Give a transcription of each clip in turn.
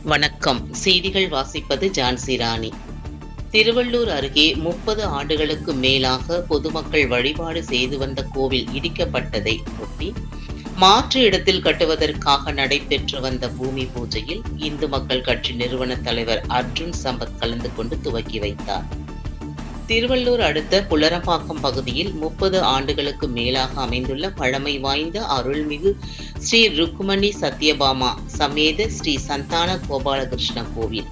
வணக்கம். செய்திகள் வாசிப்பது ஜான்சி ராணி. திருவள்ளூர் அருகே 30 ஆண்டுகளுக்கு மேலாக பொதுமக்கள் வழிபாடு செய்து வந்த கோவில் இடிக்கப்பட்டதை ஒட்டி மாற்று இடத்தில் கட்டுவதற்காக நடைபெற்று வந்த பூமி பூஜையில் இந்து மக்கள் கட்சி நிறுவன தலைவர் அர்ஜுன் சம்பத் கலந்து கொண்டு துவக்கி வைத்தார். திருவள்ளூர் அடுத்த புலரப்பாக்கம் பகுதியில் 30 ஆண்டுகளுக்கு மேலாக அமைந்துள்ள பழமை வாய்ந்த அருள்மிகு ஸ்ரீ ருக்மணி சத்யபாமா சமேத ஸ்ரீ சந்தான கோபாலகிருஷ்ண கோவில்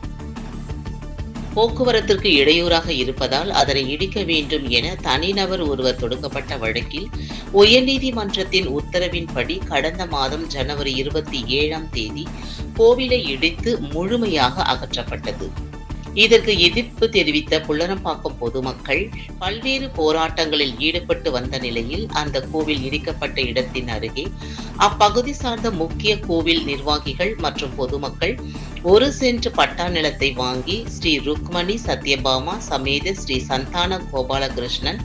போக்குவரத்திற்கு இடையூறாக இருப்பதால் அதனை இடிக்க வேண்டும் என தனிநபர் ஒருவர் தொடுக்கப்பட்ட வழக்கில் உயர்நீதிமன்றத்தின் உத்தரவின்படி கடந்த மாதம் ஜனவரி 27ஆம் தேதி கோவிலை இடித்து முழுமையாக அகற்றப்பட்டது. இதற்கு எதிர்ப்பு தெரிவித்த புல்லரம்பாக்கம் பொதுமக்கள் பல்வேறு போராட்டங்களில் ஈடுபட்டு வந்த நிலையில் அந்த கோவில் இடிக்கப்பட்ட இடத்தின் அருகே அப்பகுதி சார்ந்த முக்கிய கோவில் நிர்வாகிகள் மற்றும் பொதுமக்கள் 1 சென்ட் பட்டா நிலத்தை வாங்கி ஸ்ரீ ருக்மணி சத்யபாமா சமேத ஸ்ரீ சந்தான கோபாலகிருஷ்ணன்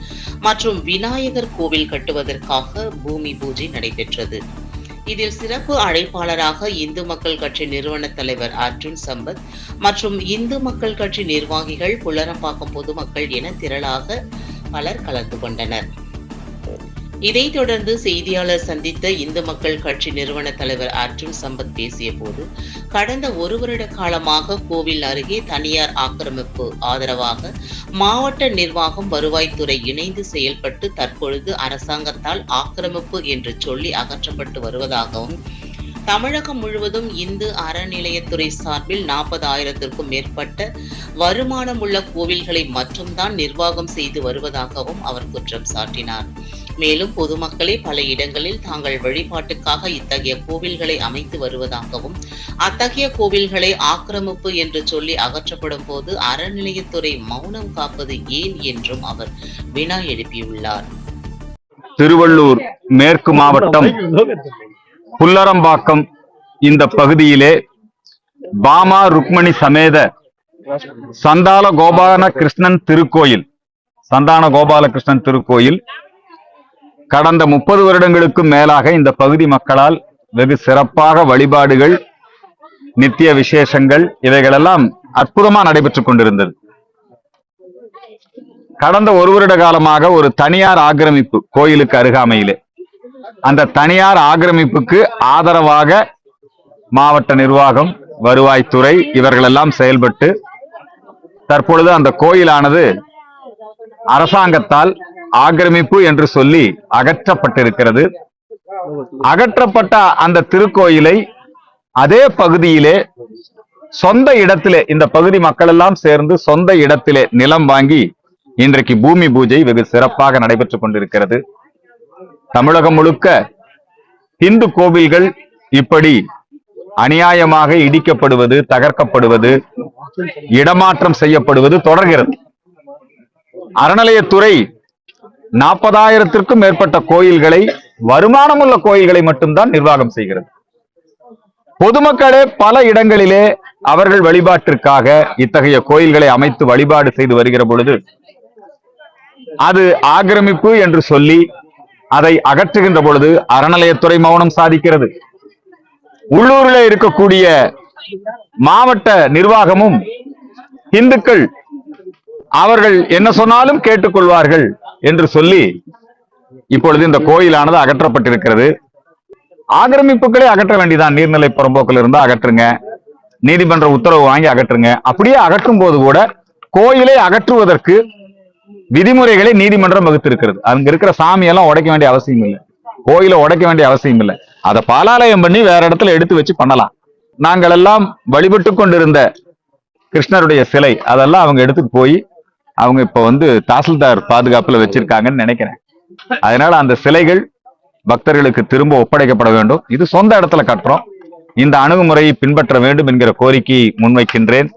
மற்றும் விநாயகர் கோவில் கட்டுவதற்காக பூமி பூஜை நடைபெற்றது. இதில் சிறப்பு அழைப்பாளராக இந்து மக்கள் கட்சி நிறுவன தலைவர் அர்ஜுன் சம்பத் மற்றும் இந்து மக்கள் கட்சி நிர்வாகிகள், புல்லரம்பாக்கம் பொதுமக்கள் என திரளாக பலர் கலந்து கொண்டனர். இதைத் தொடர்ந்து செய்தியாளர் சந்தித்த இந்து மக்கள் கட்சி நிறுவன தலைவர் அர்ஜுன் சம்பத் பேசிய போது, கடந்த 1 வருட காலமாக கோவில் அருகே தனியார் ஆக்கிரமிப்பு ஆதரவாக மாவட்ட நிர்வாகம், வருவாய்த்துறை இணைந்து செயல்பட்டு தற்பொழுது அரசாங்கத்தால் ஆக்கிரமிப்பு என்று சொல்லி அகற்றப்பட்டு வருவதாகவும், தமிழகம் முழுவதும் இந்து அறநிலையத்துறை சார்பில் 40,000த்திற்கும் மேற்பட்ட வருமானம் உள்ள கோவில்களை மட்டும்தான் நிர்வாகம் செய்து வருவதாகவும் அவர் குற்றம் சாட்டினார். மேலும் பொதுமக்களே பல இடங்களில் தாங்கள் வழிபாட்டுக்காக இத்தகைய கோவில்களை அமைத்து வருவதாகவும், அத்தகைய கோவில்களை ஆக்கிரமிப்பு என்று சொல்லி அகற்றப்படும் போது அறநிலையத்துறை மௌனம் காப்பது ஏன் என்றும் அவர் வினா எழுப்பியுள்ளார். திருவள்ளூர் மேற்கு மாவட்டம் புல்லரம்பாக்கம் இந்த பகுதியிலே பாமா ருக்மணி சமேத சந்தான கோபாலகிருஷ்ணன் திருக்கோயில் கடந்த 30 வருடங்களுக்கு மேலாக இந்த பகுதி மக்களால் வெகு சிறப்பாக வழிபாடுகள், நித்திய விசேஷங்கள் இவைகளெல்லாம் அற்புதமா நடைபெற்றுக் கொண்டிருந்தது. கடந்த 1 வருட காலமாக ஒரு தனியார் ஆக்கிரமிப்பு கோயிலுக்கு அருகாமையிலே, அந்த தனியார் ஆக்கிரமிப்புக்கு ஆதரவாக மாவட்ட நிர்வாகம், வருவாய்த்துறை இவர்களெல்லாம் செயல்பட்டு தற்பொழுது அந்த கோயிலானது அரசாங்கத்தால் ஆக்கிரமிப்பு என்று சொல்லி அகற்றப்பட்டிருக்கிறது. அகற்றப்பட்ட அந்த திருக்கோயிலை அதே பகுதியிலே சொந்த இடத்திலே, இந்த பகுதி மக்கள் எல்லாம் சேர்ந்து சொந்த இடத்திலே நிலம் வாங்கி இன்றைக்கு பூமி பூஜை வெகு சிறப்பாக நடைபெற்றுக் கொண்டிருக்கிறது. தமிழகம் முழுக்க இந்து கோவில்கள் இப்படி அநியாயமாக இடிக்கப்படுவது, தகர்க்கப்படுவது, இடமாற்றம் செய்யப்படுவது தொடர்கிறது. அறநிலையத்துறை 40,000த்திற்கும் மேற்பட்ட கோயில்களை, வருமானம் உள்ள கோயில்களை மட்டும்தான் நிர்வாகம் செய்கிறது. பொதுமக்களே பல இடங்களிலே அவர்கள் வழிபாட்டிற்காக இத்தகைய கோயில்களை அமைத்து வழிபாடு செய்து வருகிற பொழுது அது ஆக்கிரமிப்பு என்று சொல்லி அதை அகற்றுகின்ற பொழுது அறநிலையத்துறை மௌனம் சாதிக்கிறது. உள்ளூரில் இருக்கக்கூடிய மாவட்ட நிர்வாகமும் இந்துக்கள் அவர்கள் என்ன சொன்னாலும் கேட்டுக்கொள்வார்கள் என்று சொல்லி இப்பொழுது இந்த கோயிலானது அகற்றப்பட்டிருக்கிறது. ஆக்கிரமிப்புகளை அகற்ற வேண்டியதான். நீர்நிலை புறம்போக்கில் இருந்து அகற்றுங்க, நீதிமன்ற உத்தரவு வாங்கி அகற்றுங்க. அப்படியே அகற்றும் போது கூட கோயிலை அகற்றுவதற்கு விதிமுறைகளை நீதிமன்றம் வகுத்திருக்கிறது. அங்க இருக்கிற சாமியெல்லாம் உடைக்க வேண்டிய அவசியம் இல்லை, கோயிலை உடைக்க வேண்டிய அவசியம் இல்லை. அதை பாலாலயம் பண்ணி வேற இடத்துல எடுத்து வச்சு பண்ணலாம். நாங்கள் எல்லாம் வழிபட்டு கொண்டிருந்த கிருஷ்ணருடைய சிலை அதெல்லாம் அவங்க எடுத்துட்டு போய் அவங்க இப்ப தாசில்தார் பாதுகாப்புல வச்சிருக்காங்கன்னு நினைக்கிறேன். அதனால அந்த சிலைகள் பக்தர்களுக்கு திரும்ப ஒப்படைக்கப்பட வேண்டும். இது சொந்த இடத்துல கட்டுறோம், இந்த அணுகுமுறையை பின்பற்ற வேண்டும் என்கிற கோரிக்கையை முன்வைக்கின்றேன்.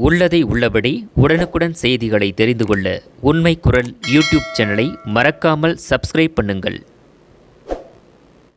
உள்ளதை உள்ளபடி உடனுக்குடன் செய்திகளை தெரிந்து கொள்ள உண்மை குரல் யூடியூப் சேனலை மறக்காமல் சப்ஸ்கிரைப் பண்ணுங்கள்.